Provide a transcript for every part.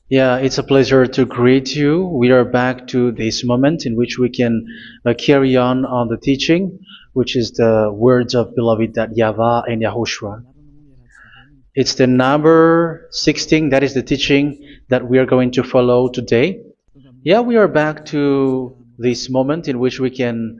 Yeah, it's a pleasure to greet you. We are back to this moment in which we can carry on the teaching, which is the words of beloved that YAHVAH and YAHOSHUA. It's the number 16, that is the teaching that we are going to follow today. Yeah, we are back to this moment in which we can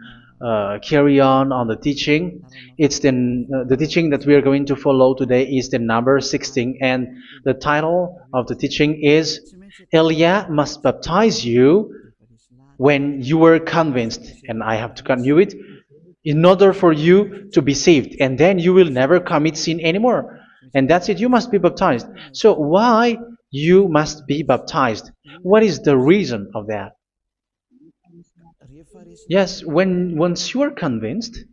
carry on the teaching. It's the teaching that we are going to follow today is the number 16, and the title of the teaching is Elia must baptize you when you were convinced, and I have to continue it, in order for you to be saved, and then you will never commit sin anymore. And that's it, you must be baptized. So why you must be baptized? What is the reason of that? Yes, when once you are convinced,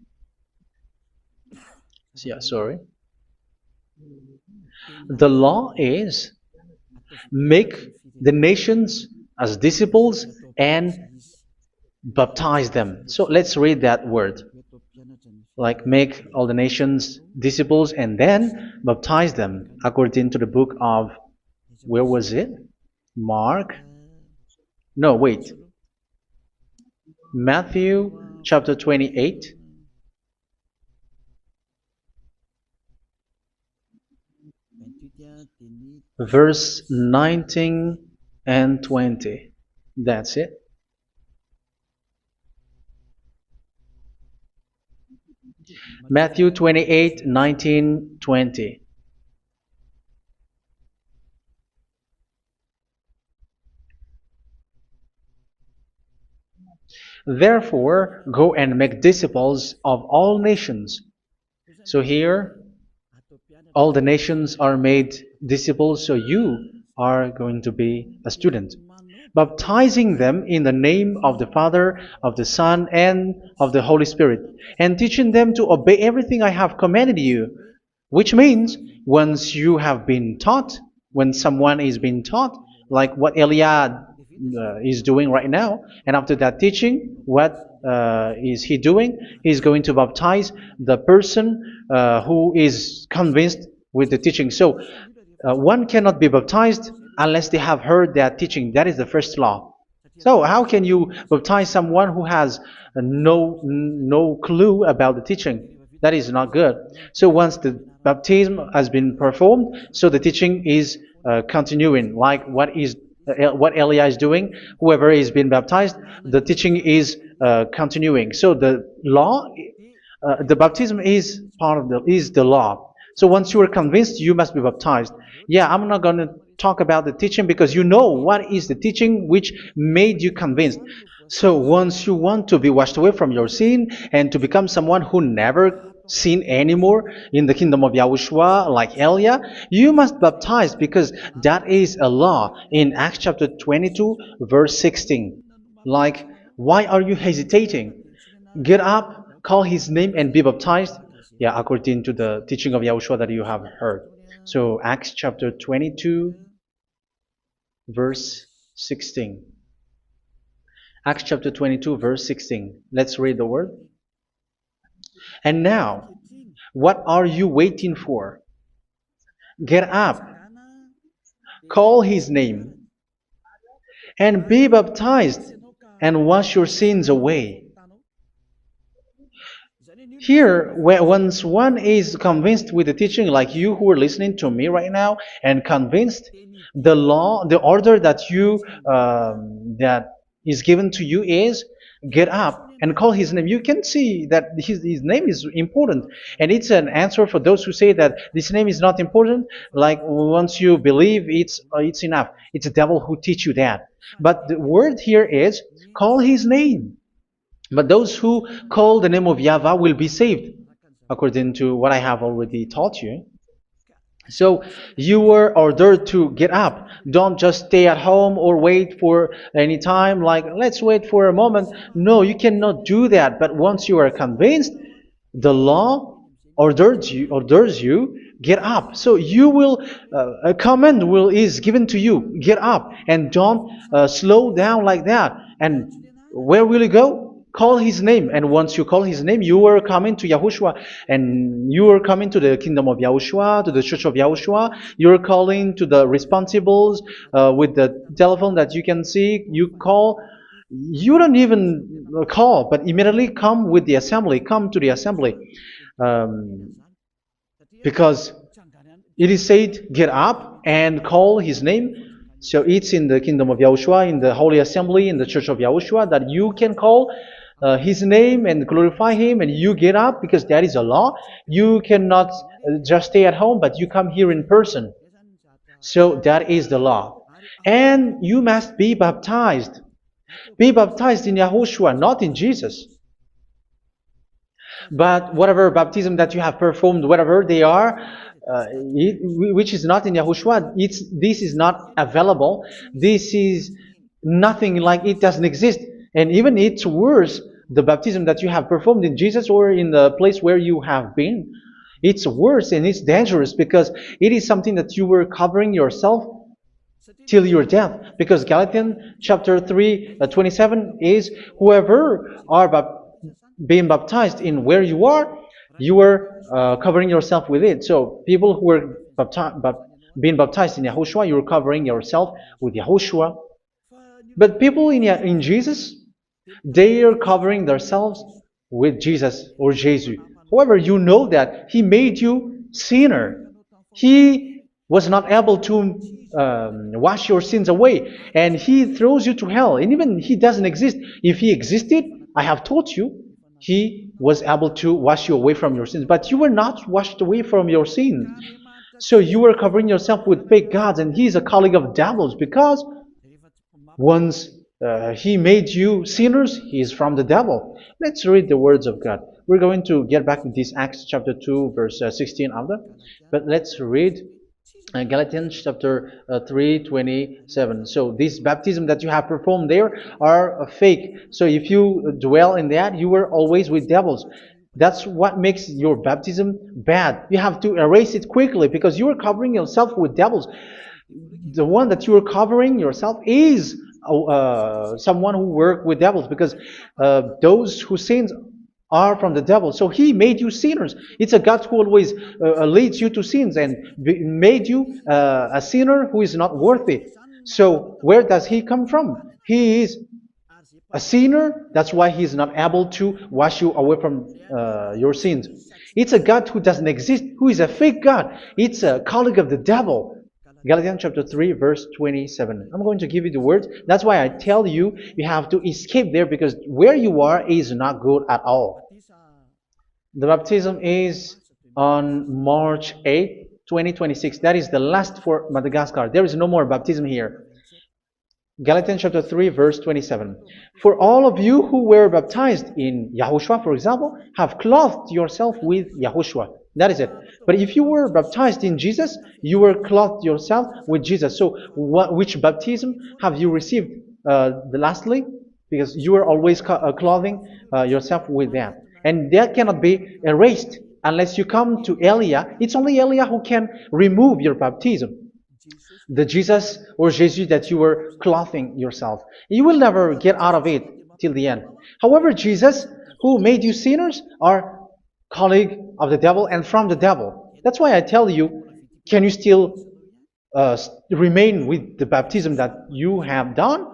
yeah, sorry, the law is make the nations as disciples and baptize them. So let's read that word. Like make all the nations disciples and then baptize them according to the book of, where was it? Mark? No, wait. Matthew chapter 28. Verse 19 and 20. That's it. Matthew 28, 19, 20. Therefore, go and make disciples of all nations. So here, all the nations are made disciples, so you are going to be a student. Baptizing them in the name of the Father, of the Son, and of the Holy Spirit, and teaching them to obey everything I have commanded you. Which means, once you have been taught, when someone is being taught, like what Elia is doing right now, and after that teaching, what is he doing? He's going to baptize the person who is convinced with the teaching. So one cannot be baptized unless they have heard that teaching. That is the first law. So how can you baptize someone who has no clue about the teaching? That is not good. So once the baptism has been performed, so the teaching is continuing, like what Elia is doing. Whoever is being baptized, the teaching is continuing. So the law, the baptism is part of the law. So once you are convinced, you must be baptized. Yeah, I'm not going to talk about the teaching because you know what is the teaching which made you convinced. So once you want to be washed away from your sin and to become someone who never sin anymore in the kingdom of Yahushua, like Elia, you must baptize because that is a law in Acts chapter 22, verse 16. Like, why are you hesitating? Get up, call his name, and be baptized. Yeah, according to the teaching of Yahushua that you have heard. So Acts chapter 22, verse 16. Acts chapter 22, verse 16. Let's read the word. And now, what are you waiting for? Get up, call his name, and be baptized, and wash your sins away. Here, once one is convinced with the teaching, like you who are listening to me right now, and convinced, the law, the order that that is given to you is get up and call his name. You can see that his name is important, and it's an answer for those who say that this name is not important. Like once you believe, it's enough. It's the devil who teach you that. But the word here is call his name. But those who call the name of YAHVAH will be saved, according to what I have already taught you. So you were ordered to get up. Don't just stay at home or wait for any time, like let's wait for a moment. No, you cannot do that. But once you are convinced, the law orders you get up. So you will a command is given to you, get up, and don't slow down like that. And where will you go? call his name. And once you call his name, you are coming to Yahushua. And you are coming to the kingdom of Yahushua, to the church of Yahushua. You're calling to the responsibles with the telephone that you can see. You call. You don't even call, but immediately come with the assembly. Come to the assembly. Um, because it is said, get up and call his name. So it's in the kingdom of Yahushua, in the holy assembly, in the church of Yahushua, that you can call his name and glorify him, and you get up, because that is a law. You cannot just stay at home, but you come here in person. So that is the law. And you must be baptized. Be baptized in Yahushua, not in Jesus. But whatever baptism that you have performed, whatever they are, which is not in Yahushua, this is not available. This is nothing, like it doesn't exist. And even it's worse, the baptism that you have performed in Jesus or in the place where you have been. It's worse and it's dangerous, because it is something that you were covering yourself till your death. Because Galatians chapter 3, 27 is, whoever are being baptized in where you are covering yourself with it. So people who were being baptized in Yahushua, you're covering yourself with Yahushua. But people in Jesus, they are covering themselves with Jesus or Jesus. However, you know that He made you sinner. He was not able to wash your sins away, and He throws you to hell. And even He doesn't exist. If He existed, I have taught you, He was able to wash you away from your sins. But you were not washed away from your sins. So you were covering yourself with fake gods, and He is a colleague of devils, because once He made you sinners, He is from the devil. Let's read the words of God. We're going to get back to this Acts chapter 2, verse 16 after. But let's read Galatians chapter 3:27. So this baptism that you have performed there are fake. So if you dwell in that, you were always with devils. That's what makes your baptism bad. You have to erase it quickly, because you are covering yourself with devils. The one that you are covering yourself is someone who works with devils, because those who sin are from the devil. So He made you sinners. It's a God who always leads you to sins, and made you a sinner who is not worthy. So where does He come from? He is a sinner. That's why He is not able to wash you away from your sins. It's a God who doesn't exist, who is a fake God. It's a colleague of the devil. Galatians chapter 3, verse 27. I'm going to give you the words. That's why I tell you, you have to escape there, because where you are is not good at all. The baptism is on March 8, 2026. That is the last for Madagascar. There is no more baptism here. Galatians chapter 3, verse 27. For all of you who were baptized in Yahushua, for example, have clothed yourself with Yahushua. That is it. But if you were baptized in Jesus, you were clothed yourself with Jesus. So which baptism have you received lastly? Because you are always clothing yourself with that. And that cannot be erased unless you come to Elia. It's only Elia who can remove your baptism. The Jesus or Jesus that you were clothing yourself. You will never get out of it till the end. However, Jesus, who made you sinners, are colleague of the devil and from the devil. That's why I tell you, can you still remain with the baptism that you have done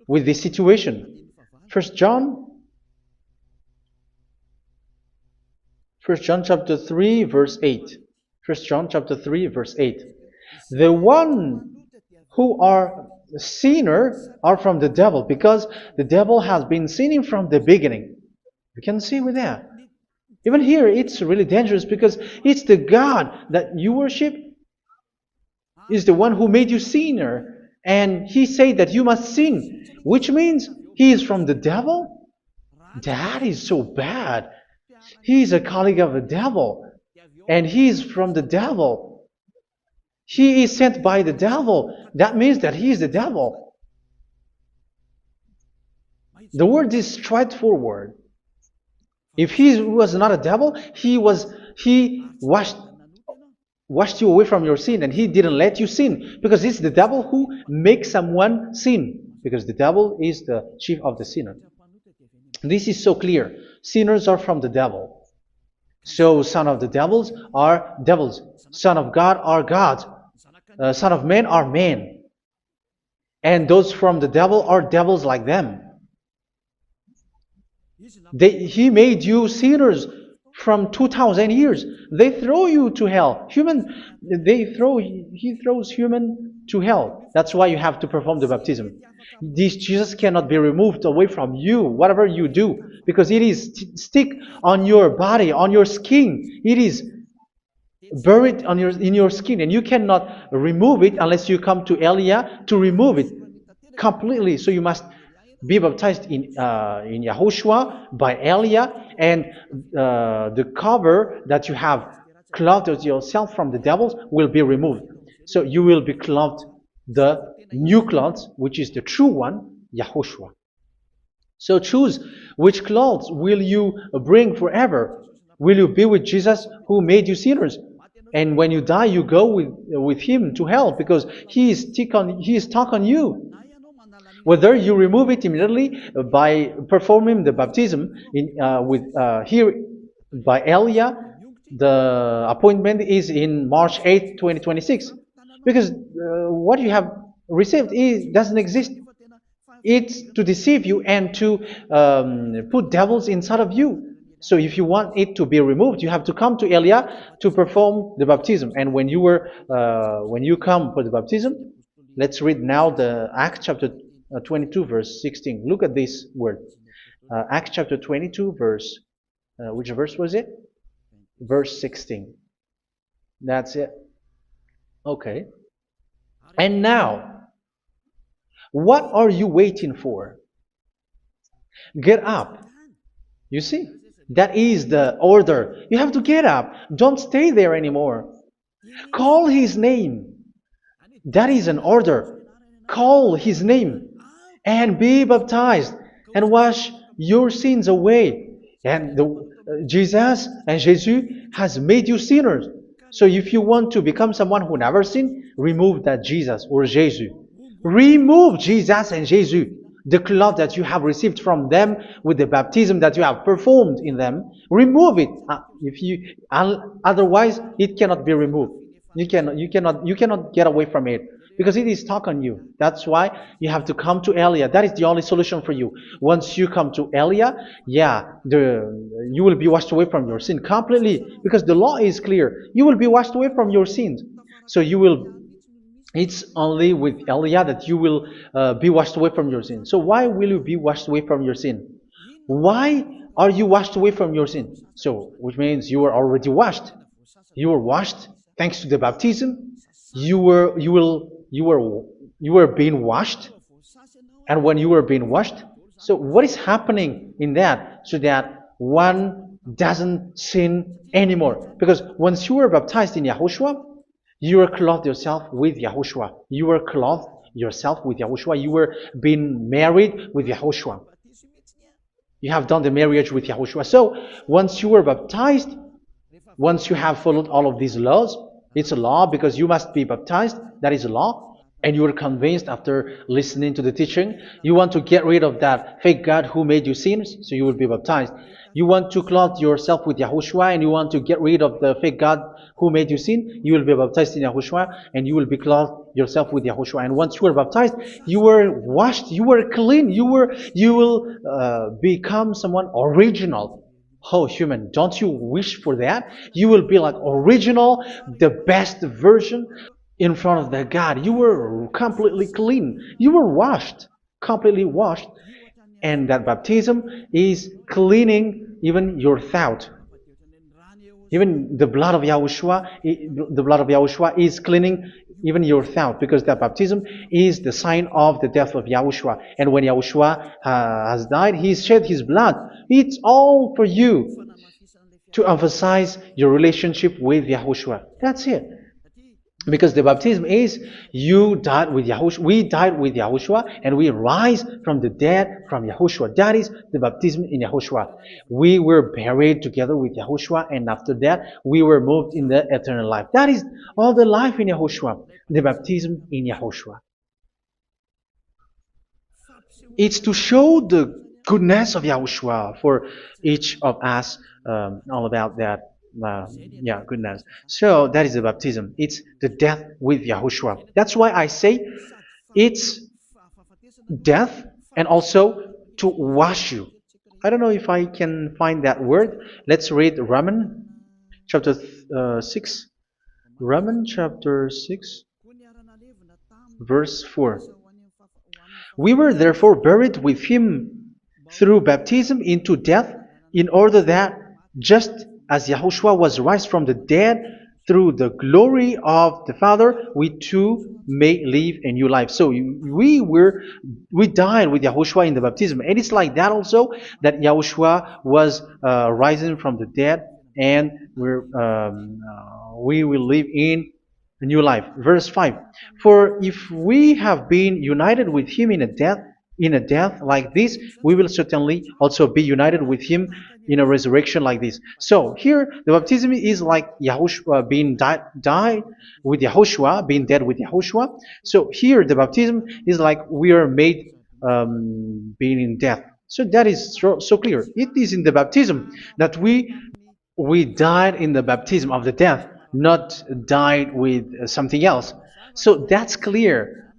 with this situation? First John chapter 3, verse 8. First John chapter 3, verse 8. The one who are sinner are from the devil, because the devil has been sinning from the beginning. You can see with that. Even here, it's really dangerous, because it's the God that you worship is the one who made you sinner, and He said that you must sin, which means He is from the devil. That is so bad. He is a colleague of the devil, and He is from the devil. He is sent by the devil. That means that He is the devil. The word is straightforward. If He was not a devil, He washed you away from your sin, and He didn't let you sin, because it's the devil who makes someone sin, because the devil is the chief of the sinner. This is so clear. Sinners are from the devil. So son of the devils are devils. Son of God are gods. Son of men are men. And those from the devil are devils like them. He made you sinners from 2,000 years. They throw you to hell. He throws human to hell. That's why you have to perform the baptism. This Jesus cannot be removed away from you, whatever you do, because it is stick on your body, on your skin. It is buried in your skin, and you cannot remove it unless you come to Elia to remove it completely. So you must be baptized in YAHOSHUA by Elia, and the cover that you have clothed yourself from the devils will be removed. So you will be clothed the new clothes, which is the true one, YAHOSHUA. So choose which clothes will you bring forever. Will you be with Jesus who made you sinners? And when you die, you go with him to hell because he is stuck on you. Whether you remove it immediately by performing the baptism here by Elia, the appointment is in March 8, 2026. Because what you have received doesn't exist. It's to deceive you and to put devils inside of you. So if you want it to be removed, you have to come to Elia to perform the baptism. And when you come for the baptism, let's read now the Acts chapter 22 verse 16. Look at this word. Acts chapter 22 verse, which verse was it? Verse 16. That's it. Okay. And now, what are you waiting for? Get up. You see, that is the order. You have to get up. Don't stay there anymore. Call his name. That is an order. Call his name and be baptized and wash your sins away. And Jesus has made you sinners. So if you want to become someone who never sinned, remove that Jesus or Jesus. Remove Jesus and Jesus, the cloth that you have received from them with the baptism that you have performed in them. Remove it. Otherwise, it cannot be removed. You cannot get away from it because it is stuck on you. That's why you have to come to Elia. That is the only solution for you. Once you come to Elia, you will be washed away from your sin completely because the law is clear. You will be washed away from your sins. So it's only with Elia that you will be washed away from your sin. So why will you be washed away from your sin? Why are you washed away from your sin? So, which means you were already washed. You were washed thanks to the baptism. You were being washed. And when you were being washed, so what is happening in that? So that one doesn't sin anymore. Because once you were baptized in YAHOSHUA, you were clothed yourself with YAHOSHUA. You were clothed yourself with YAHOSHUA. You were being married with YAHOSHUA. You have done the marriage with YAHOSHUA. So once you were baptized, once you have followed all of these laws, it's a law because you must be baptized. That is a law. And you are convinced after listening to the teaching, you want to get rid of that fake God who made you sinners, so you will be baptized. You want to clothe yourself with YAHOSHUA and you want to get rid of the fake God who made you sin, you will be baptized in YAHOSHUA and you will be clothed yourself with YAHOSHUA. And once you are baptized, you were washed, you were clean, you will become someone original. Oh, human, don't you wish for that? You will be like original, the best version in front of the God. You were completely clean. You were washed, completely washed. And that baptism is cleaning even your thought. Even the blood of YAHOSHUA is cleaning even your thought, because that baptism is the sign of the death of YAHOSHUA. And when YAHOSHUA has died, he shed his blood. It's all for you to emphasize your relationship with YAHOSHUA. That's it. Because the baptism is you died with YAHOSHUA, we died with YAHOSHUA, and we rise from the dead from YAHOSHUA. That is the baptism in YAHOSHUA. We were buried together with YAHOSHUA, and after that we were moved in the eternal life. That is all the life in YAHOSHUA, the baptism in YAHOSHUA. It's to show the goodness of Yahushua for each of us, all about that. Yeah, goodness. So that is the baptism. It's the death with Yahushua. That's why I say it's death and also to wash you. I don't know if I can find that word. Let's read Romans chapter 6. Romans chapter 6, verse 4. We were therefore buried with him through baptism into death, in order that, just as Yahushua was raised from the dead through the glory of the Father, we too may live a new life. So we died with Yahushua in the baptism, and it's like that also that Yahushua was rising from the dead, and we will live in a new life. Verse 5. For if we have been united with him in a death like this, we will certainly also be united with him in a resurrection like this. So here the baptism is like Yahushua being died with Yahushua, being dead with Yahushua. So here the baptism is like we are made being in death. So that is so clear. It is in the baptism that we died in the baptism of the death, not died with something else. So that's clear.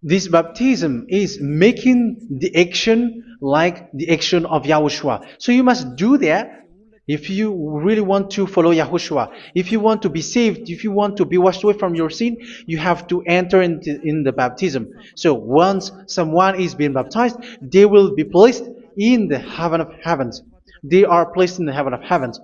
This baptism is making the action like the action of Yahushua. So you must do that if you really want to follow Yahushua. If you want to be saved, if you want to be washed away from your sin, you have to enter in the baptism. So once someone is being baptized, they will be placed in the heaven of heavens. They are placed in the heaven of heavens,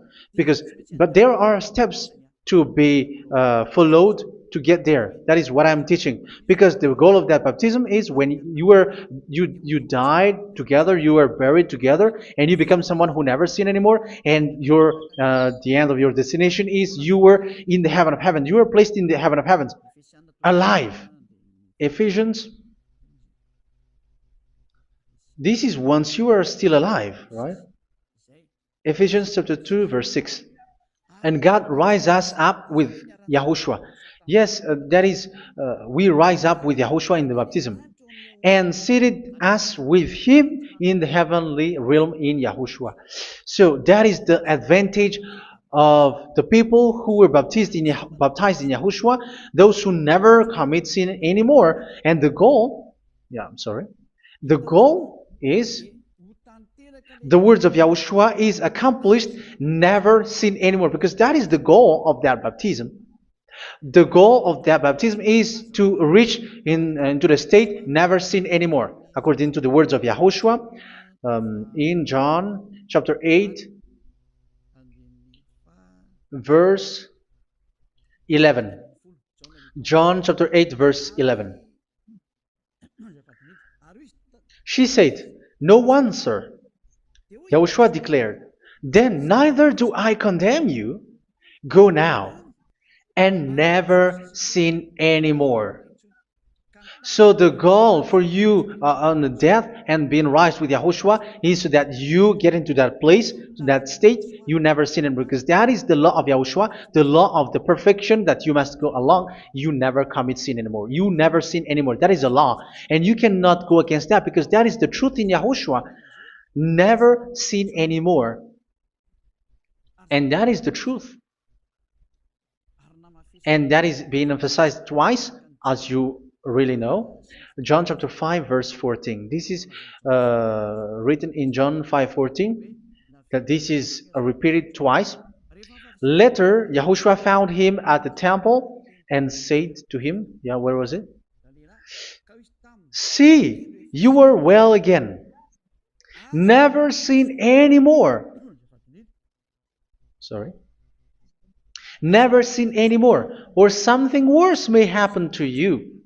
but there are steps to be followed to get there. That is what I'm teaching, because the goal of that baptism is when you died together, you were buried together, and you become someone who never sin anymore, and the end of your destination is you were in the heaven of heaven. You were placed in the heaven of heavens, alive. Ephesians. This is once you are still alive, right? Ephesians chapter 2, verse 6. And God rise us up with Yahushua. Yes, that is, we rise up with Yahushua in the baptism. And seated us with him in the heavenly realm in Yahushua. So that is the advantage of the people who were baptized in Yahushua, those who never commit sin anymore. And the goal, the goal is the words of Yahushua is accomplished, never sin anymore, because that is the goal of that baptism. The goal of that baptism is to reach into the state never sin anymore, according to the words of Yahushua in John chapter 8, verse 11. John chapter 8, verse 11. She said, "No one, sir." Yahushua declared, "Then neither do I condemn you. Go now and never sin anymore." So the goal for you on the death and being raised with Yahushua is so that you get into that place, that state, you never sin anymore. Because that is the law of Yahushua, the law of the perfection that you must go along. You never commit sin anymore. You never sin anymore. That is a law. And you cannot go against that, because that is the truth in Yahushua. Never sin anymore. And that is the truth. And that is being emphasized twice, as you really know. John chapter 5, verse 14. This is written in John 5:14, that this is repeated twice. Later, Yahushua found him at the temple and said to him, where was it? "See, you are well again. Never sin anymore." Never sin anymore, or something worse may happen to you.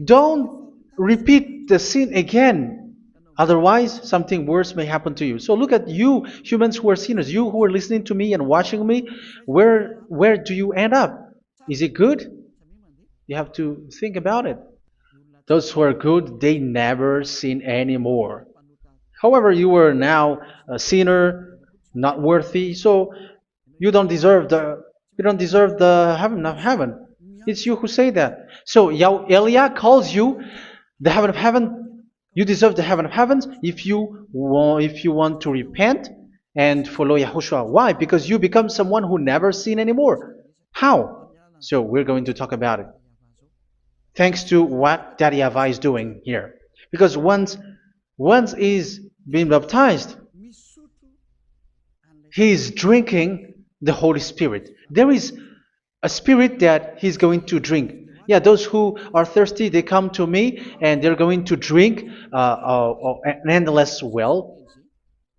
Don't repeat the sin again. Otherwise, something worse may happen to you. So look at you, humans who are sinners, you who are listening to me and watching me. Where do you end up? Is it good? You have to think about it. Those who are good, they never sin anymore. However, you are now a sinner, not worthy, so you don't deserve the heaven of heaven. It's you who say that. So Eliah calls you the heaven of heaven You deserve the heaven of heavens if you want to repent and follow Yahushua. Why? Because you become someone who never sin anymore. How? So we're going to talk about it. Thanks to what Daddy YAHVAH is doing here. Because once he's being baptized, he is drinking the Holy Spirit. There is a spirit that he's going to drink. Yeah, those who are thirsty, they come to me and they're going to drink an endless well.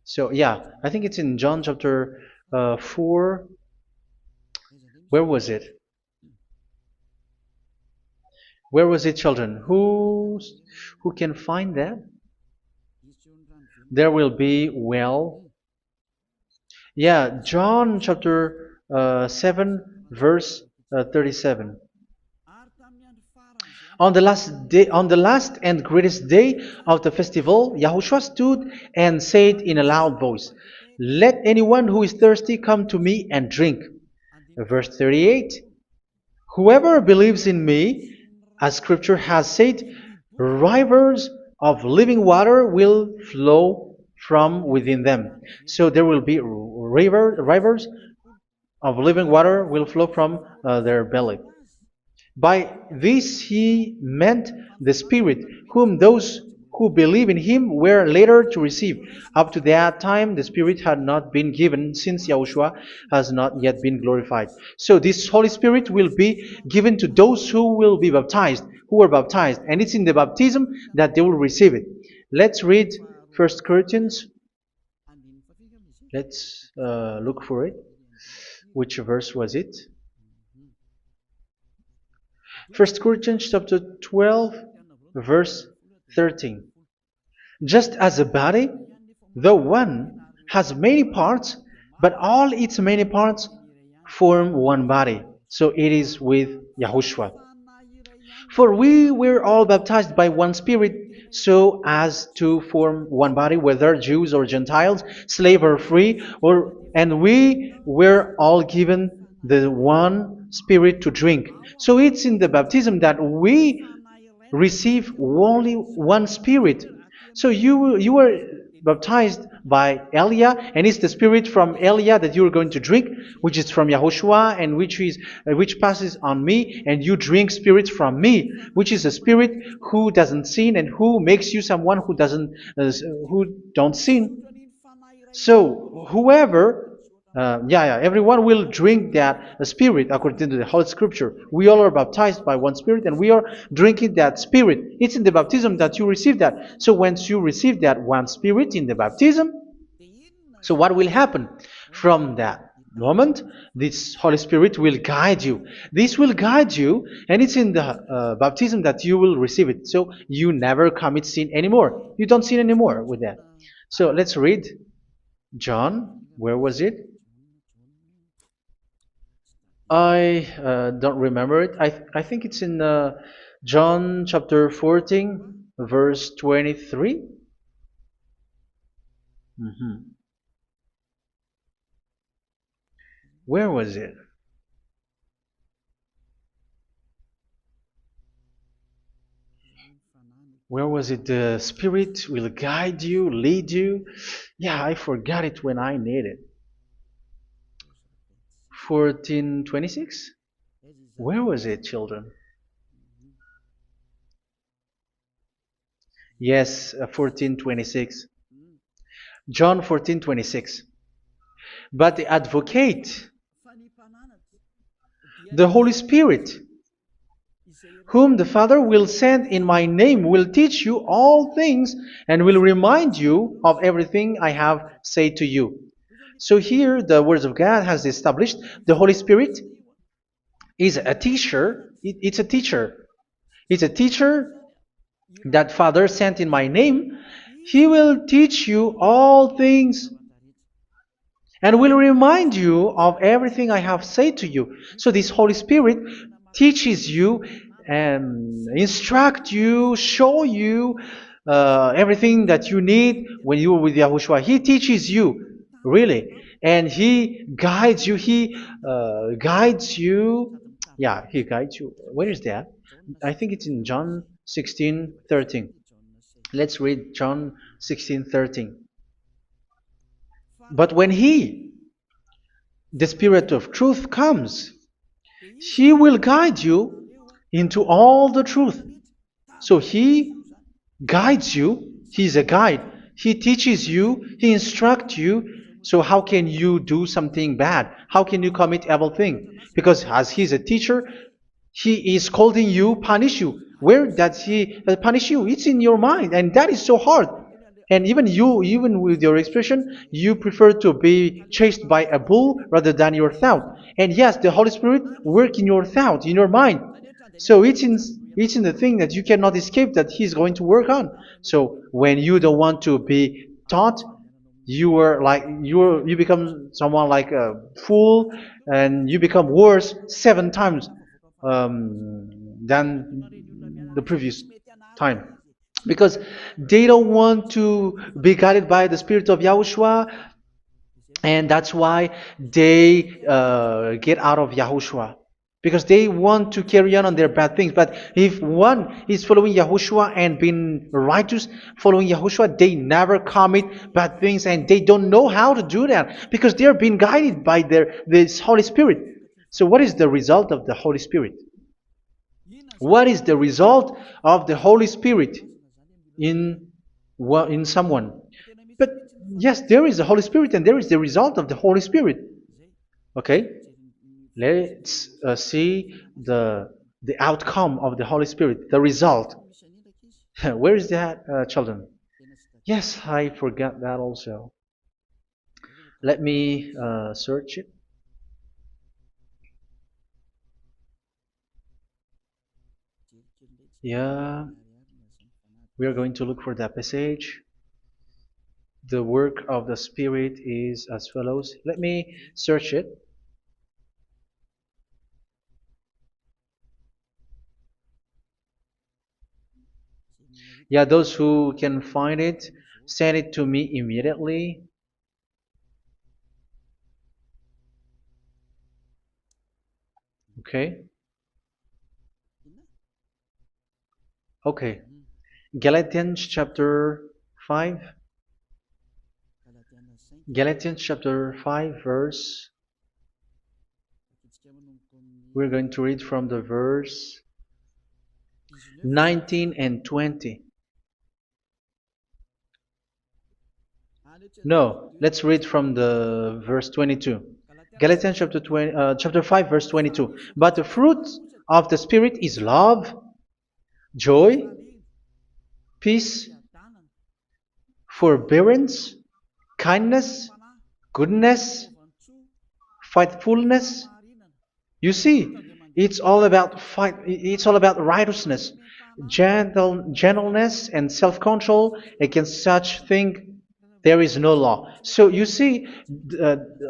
So yeah, I think it's in John chapter 4. Where was it? Where was it, children? Who can find that? There will be well. Yeah, John chapter 7, verse 37. On the last and greatest day of the festival, Yahushua stood and said in a loud voice, "Let anyone who is thirsty come to me and drink." Verse 38, "Whoever believes in me, as scripture has said, rivers of living water will flow from within them." So there will be rivers of living water will flow from their belly. By this he meant the Spirit, whom those who believe in him were later to receive. Up to that time, the Spirit had not been given, since Yahushua has not yet been glorified. So this Holy Spirit will be given to those who will be baptized, who were baptized, and it's in the baptism that they will receive it. Let's read 1 Corinthians. Let's look for it. Which verse was it? 1 Corinthians chapter 12, verse 13. Just as a body, though one, has many parts, but all its many parts form one body. So it is with Yahushua. For we were all baptized by one Spirit, so as to form one body, whether Jews or Gentiles, slave or free, and we were all given the one Spirit to drink. So it's in the baptism that we receive only one Spirit. So you were baptized by Elia, and it's the Spirit from Elia that you are going to drink, which is from Yahushua, and which passes on me, and you drink Spirit from me, which is a Spirit who doesn't sin and who makes you someone who don't sin. So whoever, everyone will drink that Spirit according to the Holy Scripture. We all are baptized by one Spirit, and we are drinking that Spirit. It's in the baptism that you receive that. So once you receive that one Spirit in the baptism, so what will happen from that moment? This Holy Spirit will guide you. This will guide you, and it's in the baptism that you will receive it. So you never commit sin anymore. You don't sin anymore with that. So let's read John. Where was it? I don't remember it. I think it's in John chapter 14, verse 23. Where was it? Where was it? The Spirit will guide you, lead you. Yeah, I forgot it when I need it. 14:26? Where was it, children? Yes, 14:26. John 14:26. But the advocate, the Holy Spirit, whom the Father will send in my name, will teach you all things and will remind you of everything I have said to you. So here the words of God has established the Holy Spirit is a teacher. It's a teacher. It's a teacher that Father sent in my name. He will teach you all things and will remind you of everything I have said to you. So this Holy Spirit teaches you and instruct you, show you everything that you need when you are with Yahushua. He teaches you, really. And He guides you. He guides you. Yeah, He guides you. Where is that? I think it's in John 16:13. Let's read John 16:13. But when He, the Spirit of truth, comes, He will guide you into all the truth. So He guides you. He's a guide. He teaches you. He instructs you. So how can you do something bad? How can you commit evil thing? Because as He's a teacher, He is scolding you, punish you. Where does He punish you? It's in your mind, and that is so hard. And even you, even with your expression, you prefer to be chased by a bull rather than your thought. And yes, the Holy Spirit work in your thought, in your mind. So it's in the thing that you cannot escape that He's going to work on. So when you don't want to be taught, you become someone like a fool, and you become worse 7 times than the previous time, because they don't want to be guided by the Spirit of Yahushua, and that's why they get out of Yahushua, because they want to carry on their bad things. But if one is following Yahushua and being righteous, following Yahushua, they never commit bad things, and they don't know how to do that because they are being guided by this Holy Spirit. So what is the result of the Holy Spirit? What is the result of the Holy Spirit in someone? But yes, there is the Holy Spirit, and there is the result of the Holy Spirit. Okay, let's see the outcome of the Holy Spirit, the result. Where is that, children? Yes, I forgot that also. Let me search it. Yeah, we are going to look for that passage. The work of the Spirit is as follows. Let me search it. Yeah, those who can find it, send it to me immediately. Okay. Okay. Galatians chapter 5. Galatians chapter 5 verse. We're going to read from the verse 19 and 20. No, let's read from the verse 22. Galatians chapter 5 verse 22. But the fruit of the Spirit is love, joy, peace, forbearance, kindness, goodness, faithfulness. You see, it's all about fight. It's all about righteousness, gentleness, and self-control. Against such thing, there is no law. So you see,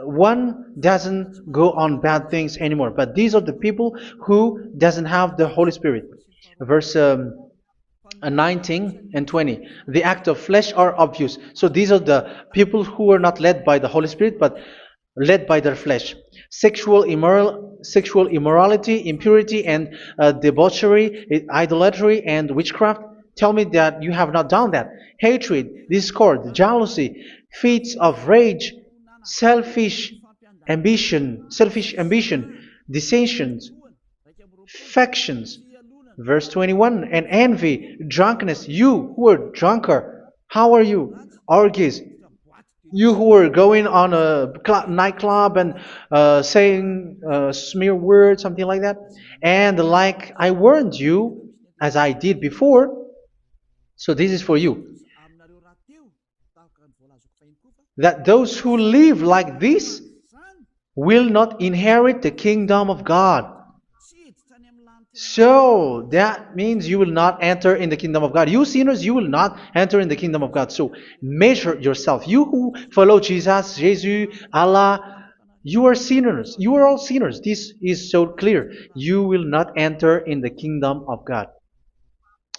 one doesn't go on bad things anymore. But these are the people who doesn't have the Holy Spirit. Verse 19 and 20. The act of flesh are obvious. So these are the people who are not led by the Holy Spirit, but led by their flesh. Sexual immorality, impurity, and debauchery, idolatry, and witchcraft. Tell me that you have not done that. Hatred, discord, jealousy, fits of rage, selfish ambition, dissensions, factions. Verse 21, and envy, drunkenness. You who are drunkard, how are you? Orgies. You who are going on a nightclub and saying smear words, something like that. And like I warned you, as I did before, so this is for you, that those who live like this will not inherit the kingdom of God. So that means you will not enter in the kingdom of God. You sinners, you will not enter in the kingdom of God. So measure yourself. You who follow Jesus, Allah, you are sinners. You are all sinners. This is so clear. You will not enter in the kingdom of God.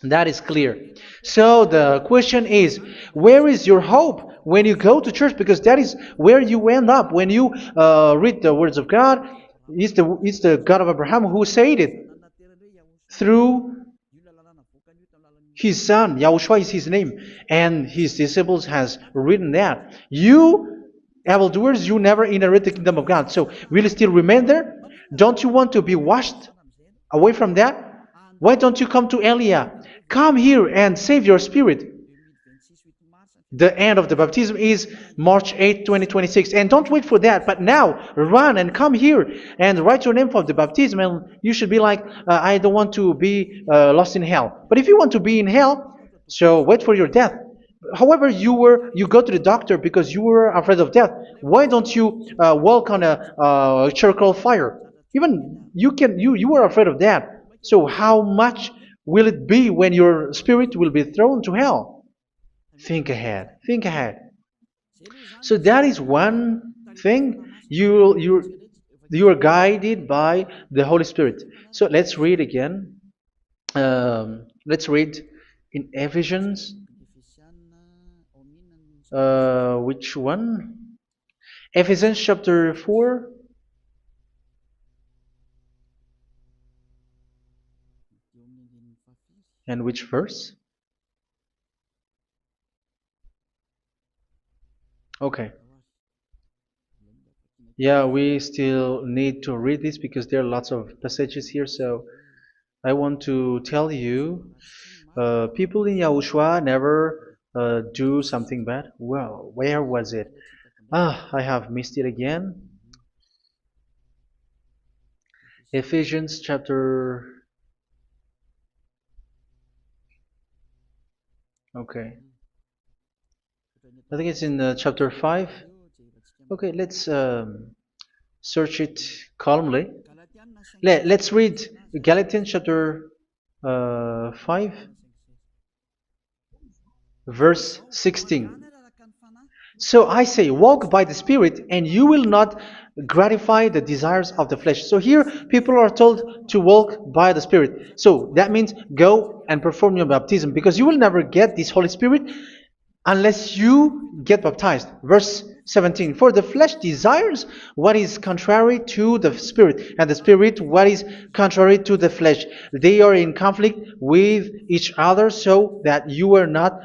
That is clear. So the question is, where is your hope when you go to church? Because that is where you end up when you read the words of God. It's the God of Abraham who said it. Through His son, Yahushua is his name, and his disciples has written that. You, evildoers, you never inherit the kingdom of God. So, will you still remain there? Don't you want to be washed away from that? Why don't you come to Elia? Come here and save your spirit. The end of the baptism is March 8th, 2026. And don't wait for that, but now run and come here and write your name for the baptism. And you should be like, I don't want to be lost in hell. But if you want to be in hell, so wait for your death. However, you go to the doctor because you were afraid of death. Why don't you walk on a charcoal fire? Even you were afraid of that. So how much will it be when your spirit will be thrown to hell? Think ahead. Think ahead. So that is one thing. You are guided by the Holy Spirit. So let's read again. Let's read in Ephesians. Which one? Ephesians chapter 4. And which verse? Okay. Yeah, we still need to read this because there are lots of passages here. So I want to tell you, people in Yahushua never do something bad. Well, where was it? I have missed it again. Ephesians chapter. Okay. I think it's in chapter 5. Okay, let's search it calmly. Let's read Galatians chapter 5, verse 16. So I say, walk by the Spirit, and you will not gratify the desires of the flesh. So here, people are told to walk by the Spirit. So that means go and perform your baptism, because you will never get this Holy Spirit unless you get baptized. Verse 17. For the flesh desires what is contrary to the Spirit, and the Spirit what is contrary to the flesh. They are in conflict with each other, so that you are not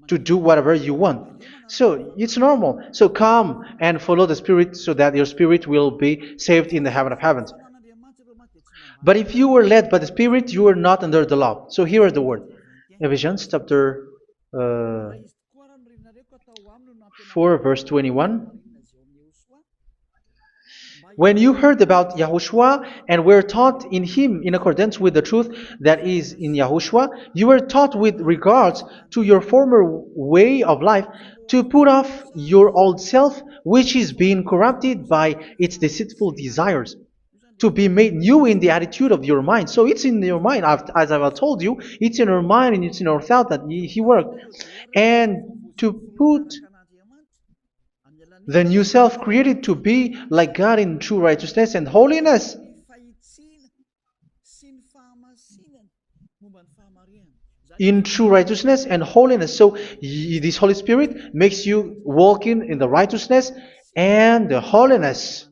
to do whatever you want. So it's normal. So come and follow the Spirit so that your spirit will be saved in the heaven of heavens. But if you were led by the Spirit, you are not under the law. So here is the word. Ephesians chapter 4 verse 21. When you heard about Yahushua and were taught in him in accordance with the truth that is in Yahushua, you were taught with regards to your former way of life to put off your old self, which is being corrupted by its deceitful desires, to be made new in the attitude of your mind. So it's in your mind, as I've told you, it's in your mind and it's in your thought that he worked. And to put the new self created to be like God in true righteousness and holiness. In true righteousness and holiness. So this Holy Spirit makes you walk in the righteousness and the holiness.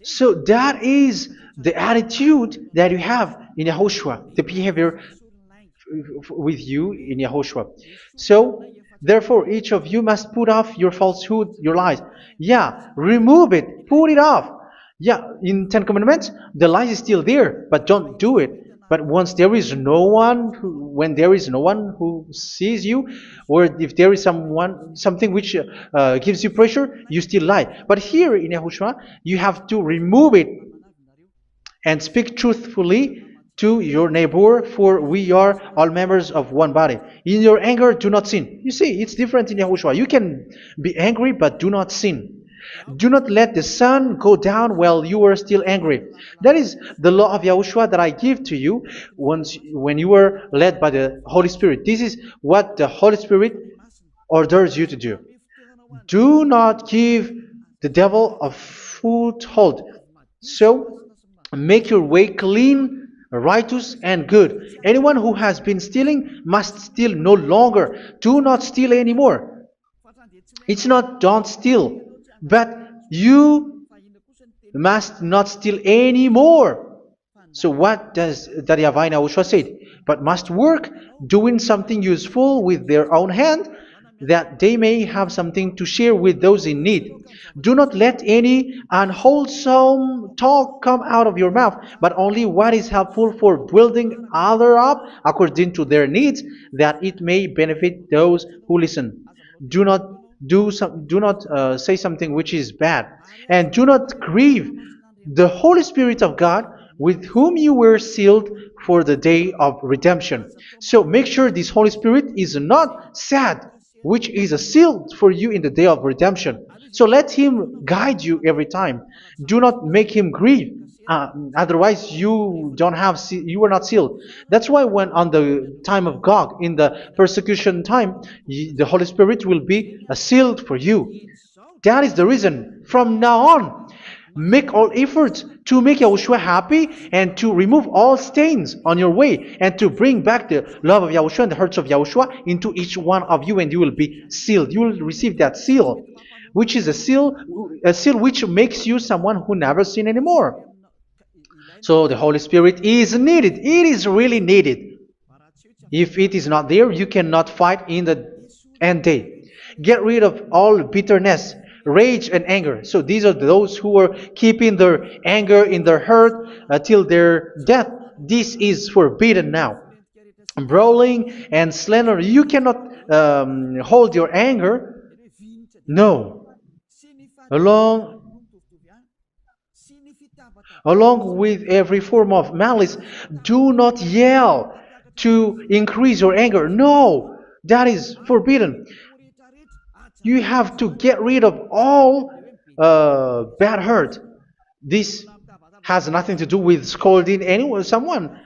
So that is the attitude that you have in Yahushua, the behavior with you in Yahushua. So therefore, each of you must put off your falsehood, your lies. Yeah, remove it, put it off. Yeah, in Ten Commandments, the lies is still there, but don't do it. But once there is no one, when there is no one who sees you, or if there is something which gives you pressure, you still lie. But here in Yahushua, you have to remove it and speak truthfully to your neighbor, for we are all members of one body. In your anger, do not sin. You see, it's different in Yahushua. You can be angry, but do not sin. Do not let the sun go down while you are still angry. That is the law of Yahushua that I give to you when you were led by the Holy Spirit. This is what the Holy Spirit orders you to do. Do not give the devil a foothold. So, make your way clean, righteous, and good. Anyone who has been stealing must steal no longer. Do not steal anymore. It's not don't steal, but you must not steal anymore. So what does Daddy Avai Yahushua said? But must work doing something useful with their own hand, that they may have something to share with those in need. Do not let any unwholesome talk come out of your mouth, but only what is helpful for building other up according to their needs, that it may benefit those who listen. Do not do not say something which is bad, and do not grieve the Holy Spirit of God, with whom you were sealed for the day of redemption. So make sure this Holy Spirit is not sad, which is a seal for you in the day of redemption. So let him guide you every time. Do not make him grieve. Otherwise, you don't have you are not sealed. That's why when on the time of God, in the persecution time, the Holy Spirit will be sealed for you. That is the reason. From now on, make all efforts to make Yahushua happy and to remove all stains on your way and to bring back the love of Yahushua and the hearts of Yahushua into each one of you, and you will be sealed. You will receive that seal, which is a seal which makes you someone who never sin anymore. So the Holy Spirit is needed. It is really needed. If it is not there, you cannot fight in the end day. Get rid of all bitterness, rage, and anger. So these are those who are keeping their anger in their heart till their death. This is forbidden now. Brawling and slander. You cannot hold your anger. No. Along Along with every form of malice, do not yell to increase your anger. No, that is forbidden. You have to get rid of all bad hurt. This has nothing to do with scolding anyone, someone.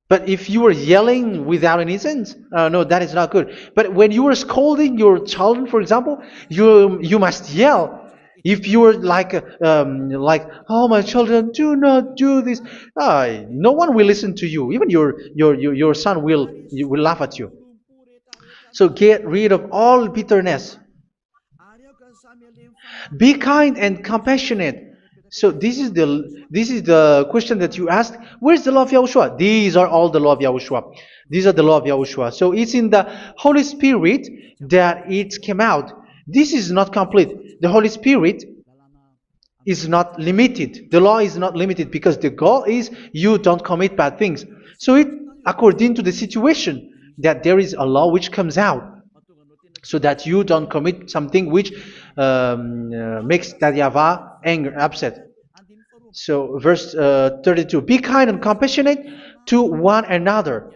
But if you are yelling without any sense, no, that is not good. But when you are scolding your children, for example, you must yell. If you are like, oh my children, do not do this, no one will listen to you. Even your son will laugh at you. So get rid of all bitterness. Be kind and compassionate. So this is the question that you asked. Where's the law of Yahushua? These are all the law of Yahushua. These are the law of Yahushua. So it's in the Holy Spirit that it came out. This is not complete. The Holy Spirit is not limited. The law is not limited because the goal is you don't commit bad things. So it according to the situation that there is a law which comes out, so that you don't commit something which makes that YAHVAH anger, upset. So verse 32, be kind and compassionate to one another.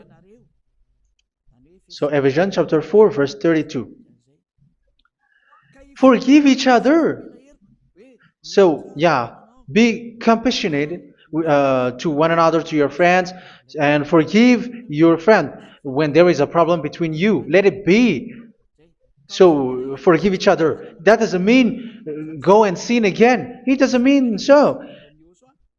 So Ephesians chapter 4 verse 32. Forgive each other. So yeah, be compassionate to one another, to your friends, and forgive your friend when there is a problem between you. Let it be. So forgive each other. That doesn't mean go and sin again. It doesn't mean so.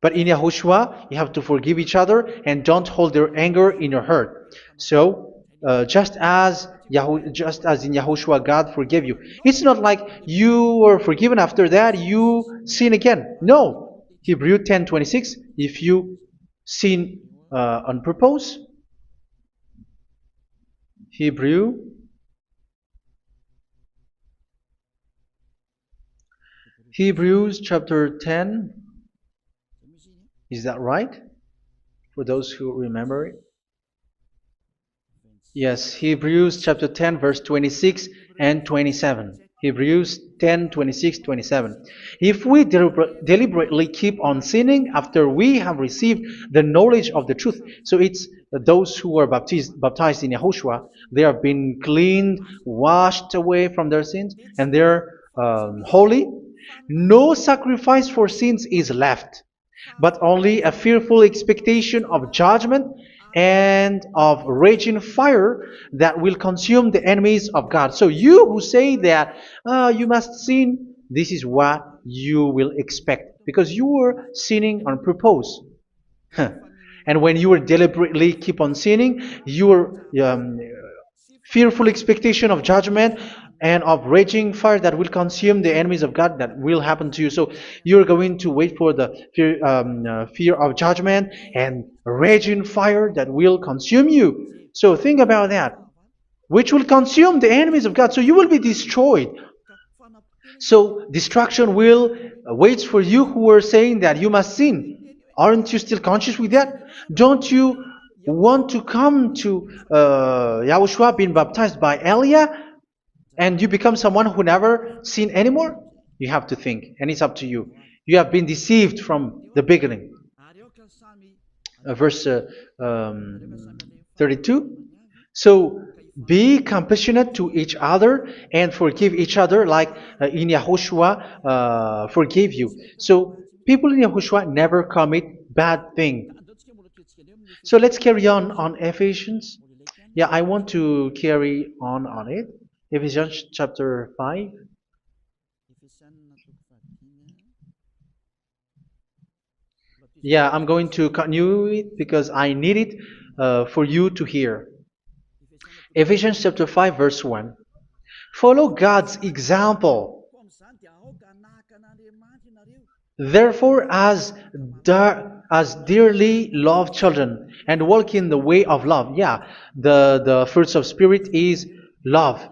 But in Yahushua, you have to forgive each other and don't hold your anger in your heart. So just as in Yahushua, God forgave you. It's not like you were forgiven after that you sin again. No. Hebrew 10:26. If you sin on purpose, Hebrews chapter 10. Is that right? For those who remember it? Yes, Hebrews chapter 10 verse 26 and 27. Hebrews 10, 26, 27. If we deliberately keep on sinning after we have received the knowledge of the truth, so it's those who are baptized in Yahushua, they have been cleaned, washed away from their sins, and they're holy. No sacrifice for sins is left, but only a fearful expectation of judgment and of raging fire that will consume the enemies of God. So you who say that you must sin, this is what you will expect, because you were sinning on purpose. And when you deliberately keep on sinning, your fearful expectation of judgment and of raging fire that will consume the enemies of God that will happen to you. So you're going to wait for the fear of judgment and raging fire that will consume you. So think about that, which will consume the enemies of God. So you will be destroyed. So destruction will wait for you who are saying that you must sin. Aren't you still conscious with that? Don't you want to come to Yahushua being baptized by Elia and you become someone who never sinned anymore? You have to think, and it's up to you. You have been deceived from the beginning. Verse 32. So be compassionate to each other and forgive each other like in Yahushua forgave you. So people in Yahushua never commit bad thing. So let's carry on Ephesians. Yeah, I want to carry on it. Ephesians chapter 5. Yeah, I'm going to continue it because I need it for you to hear. Ephesians chapter 5 verse 1. Follow God's example. Therefore, as dearly loved children, and walk in the way of love. Yeah, the fruits of spirit is love.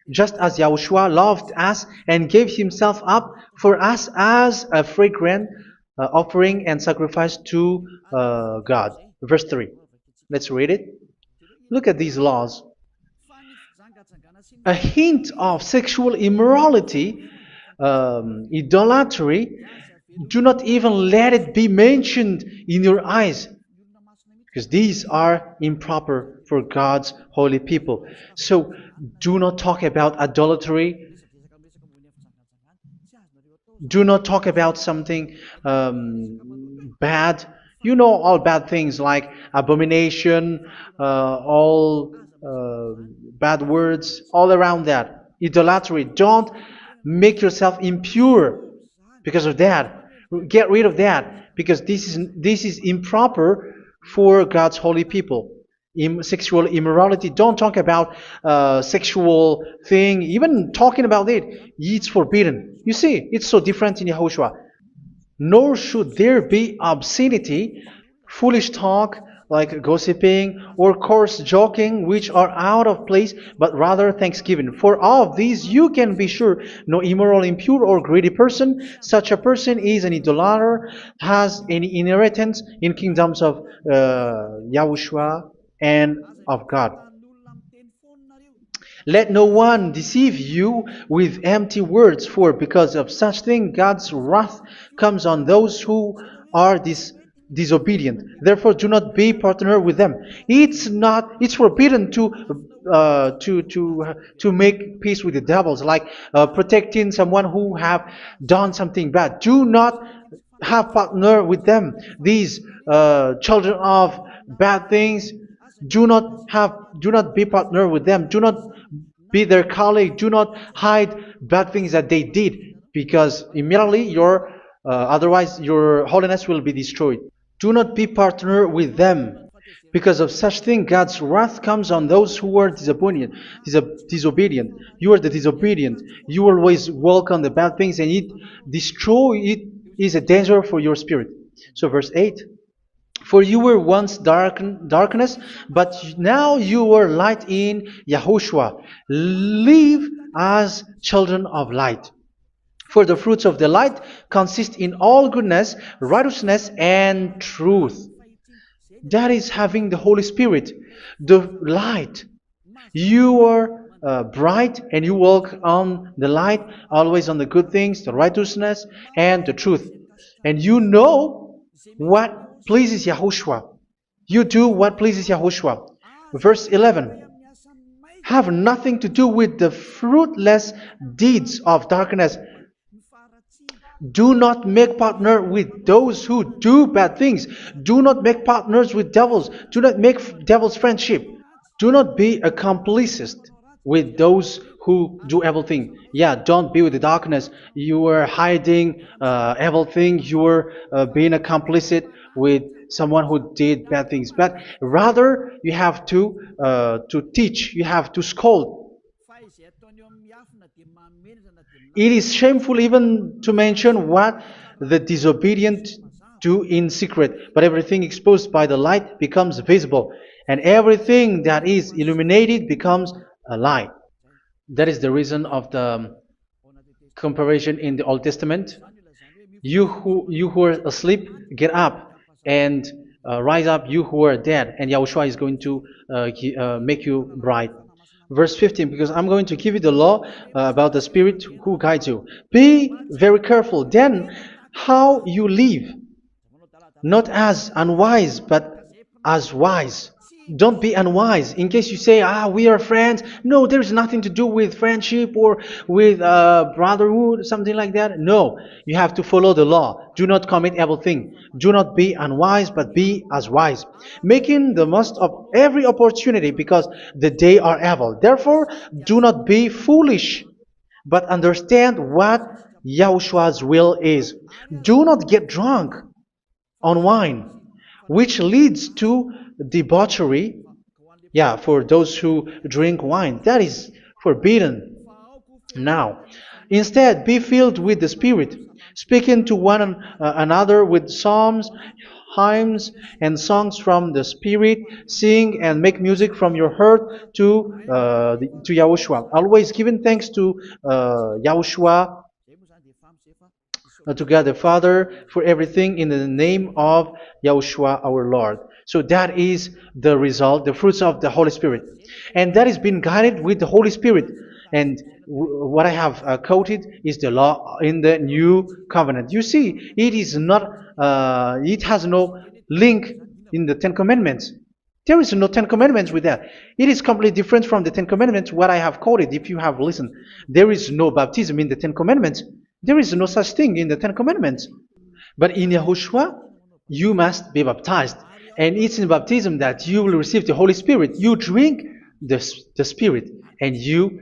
Just as Yahushua loved us and gave himself up for us as a fragrant offering and sacrifice to God. Verse 3. Let's read it. Look at these laws. A hint of sexual immorality, idolatry, do not even let it be mentioned in your eyes, because these are improper for God's holy people. So do not talk about idolatry. Do not talk about something bad. You know all bad things like abomination, all bad words, all around that. Idolatry. Don't make yourself impure because of that. Get rid of that because this is improper for God's holy people. Sexual immorality. Don't talk about sexual thing. Even talking about it's forbidden. You see, it's so different in Yahushua. Nor should there be obscenity, foolish talk like gossiping or coarse joking, which are out of place, but rather thanksgiving. For of these you can be sure: no immoral, impure, or greedy person, such a person is an idolater, has any inheritance in kingdoms of Yahushua and of God. Let no one deceive you with empty words, for because of such thing God's wrath comes on those who are disobedient. Therefore, do not be partner with them. It's forbidden to make peace with the devils, like protecting someone who have done something bad. Do not have partner with them. These children of bad things. Do not be partner with them. Do not be their colleague. Do not hide bad things that they did, because immediately otherwise your holiness will be destroyed. Do not be partner with them. Because of such thing, God's wrath comes on those who are disobedient. Disobedient. You are the disobedient. You always walk on the bad things, and it is a danger for your spirit. So verse 8. For you were once darkness, but now you are light in Yahushua. Live as children of light. For the fruits of the light consist in all goodness, righteousness, and truth. That is having the Holy Spirit, the light. You are bright and you walk on the light, always on the good things, the righteousness, and the truth. And you know what pleases Yahushua. You do what pleases Yahushua. Verse 11. Have nothing to do with the fruitless deeds of darkness. Do not make partner with those who do bad things. Do not make partners with devils. Do not make devils friendship. Do not be accomplices with those who do evil things. Yeah, don't be with the darkness. You are hiding evil things. You are being complicit with someone who did bad things. But rather, you have to teach. You have to scold. It is shameful even to mention what the disobedient do in secret, but everything exposed by the light becomes visible, and everything that is illuminated becomes a light. That is the reason of the comparison in the Old Testament. You who are asleep, get up and rise up, you who are dead, and Yahushua is going to make you bright. Verse 15, because I'm going to give you the law about the Spirit who guides you. Be very careful then how you live, not as unwise, but as wise. Don't be unwise. In case you say, we are friends. No, there's nothing to do with friendship or with brotherhood, something like that. No, you have to follow the law. Do not commit evil thing. Do not be unwise, but be as wise, making the most of every opportunity, because the day are evil. Therefore, do not be foolish, but understand what Yahushua's will is. Do not get drunk on wine, which leads to debauchery. Yeah, for those who drink wine, that is forbidden now. Instead, be filled with the Spirit, speaking to one another with psalms, hymns, and songs from the Spirit. Sing and make music from your heart to Yahushua, always giving thanks to Yahushua, to God the Father, for everything in the name of Yahushua our Lord. So that is the result, the fruits of the Holy Spirit. And that is being guided with the Holy Spirit. And what I have quoted is the law in the new covenant. You see, it is not, it has no link in the Ten Commandments. There is no Ten Commandments with that. It is completely different from the Ten Commandments, what I have quoted, if you have listened. There is no baptism in the Ten Commandments. There is no such thing in the Ten Commandments. But in Yahushua, you must be baptized. And it's in baptism that you will receive the Holy Spirit. You drink the Spirit, and you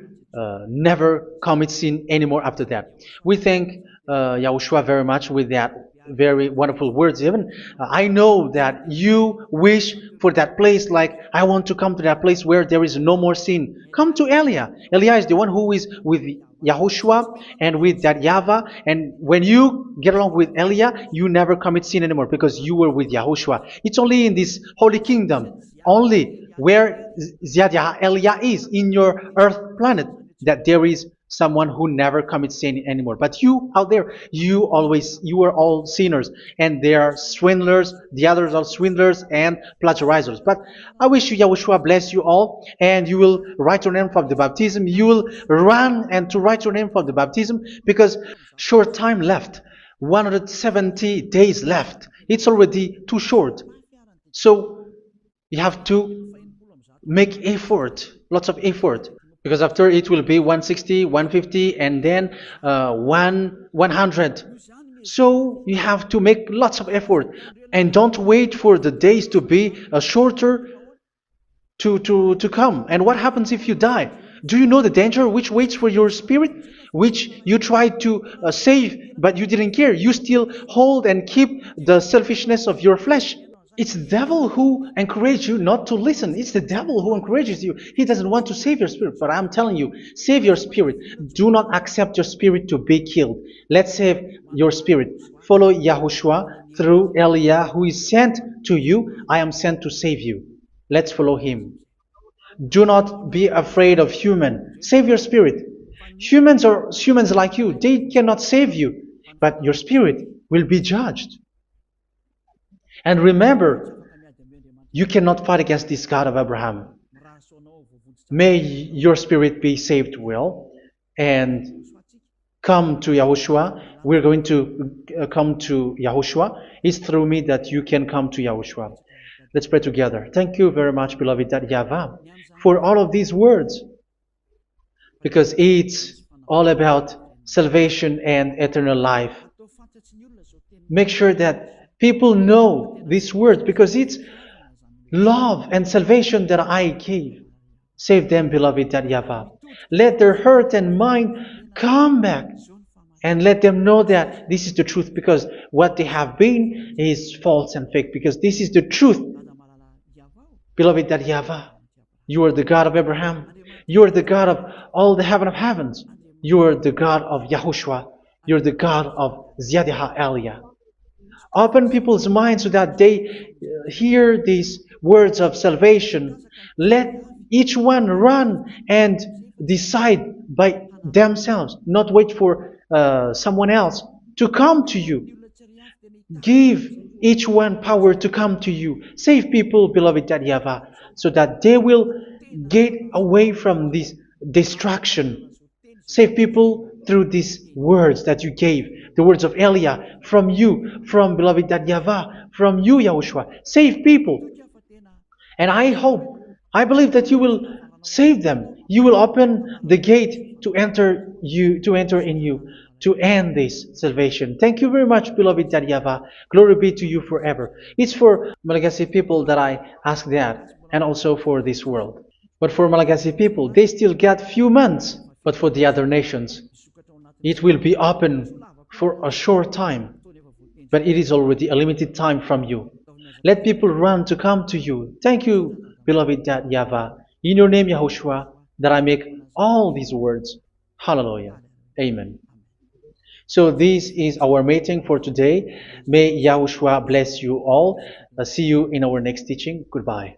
never commit sin anymore after that. We thank Yahushua very much with that very wonderful words. Even I know that you wish for that place, like, I want to come to that place where there is no more sin. Come to Elia. Elia is the one who is with Yahushua and with that YAHVAH. And when you get along with Elia, you never commit sin anymore, because you were with Yahushua. It's only in this holy kingdom, only where Elia is, in your earth planet, that there is someone who never commits sin anymore. But you out there, you are all sinners, and they are swindlers. The others are swindlers and plagiarizers. But I wish you, Yahushua, bless you all, and you will write your name for the baptism. You will run and to write your name for the baptism, because short time left, 170 days left. It's already too short. So you have to make effort, lots of effort, because after it will be 160, 150, and then 100. So you have to make lots of effort, and don't wait for the days to be shorter to come. And what happens if you die? Do you know the danger which waits for your spirit, which you tried to save, but you didn't care? You still hold and keep the selfishness of your flesh. It's the devil who encourages you not to listen. It's the devil who encourages you. He doesn't want to save your spirit. But I'm telling you, save your spirit. Do not accept your spirit to be killed. Let's save your spirit. Follow Yahushua through Elia, who is sent to you. I am sent to save you. Let's follow him. Do not be afraid of human. Save your spirit. Humans are humans like you. They cannot save you. But your spirit will be judged. And remember, you cannot fight against this God of Abraham. May your spirit be saved well, and come to Yahushua. We're going to come to Yahushua. It's through me that you can come to Yahushua. Let's pray together. Thank you very much, beloved YAHVAH, for all of these words, because it's all about salvation and eternal life. Make sure that people know these words, because it's love and salvation that I gave. Save them, beloved YAHVAH. Let their heart and mind come back, and let them know that this is the truth, because what they have been is false and fake, because this is the truth. Beloved YAHVAH, you are the God of Abraham. You are the God of all the heaven of heavens. You are the God of YAHOSHUA. You're the God of Ziyadiha Aliyah. Open people's minds so that they hear these words of salvation. Let each one run and decide by themselves, not wait for someone else to come to you. Give each one power to come to you. Save people, beloved YAHVAH, so that they will get away from this distraction. Save people through these words that you gave, the words of Elia, from you, from beloved YAHVAH, from you, Yahushua. Save people. And I believe that you will save them. You will open the gate to enter in you, to end this salvation. Thank you very much, beloved YAHVAH. Glory be to you forever. It's for Malagasy people that I ask that, and also for this world. But for Malagasy people, they still get few months. But for the other nations, it will be open for a short time. But it is already a limited time from you. Let people run to come to you. Thank you, beloved YAHVAH. In your name, Yahushua, that I make all these words. Hallelujah. Amen. So this is our meeting for today. May Yahushua bless you all. See you in our next teaching. Goodbye.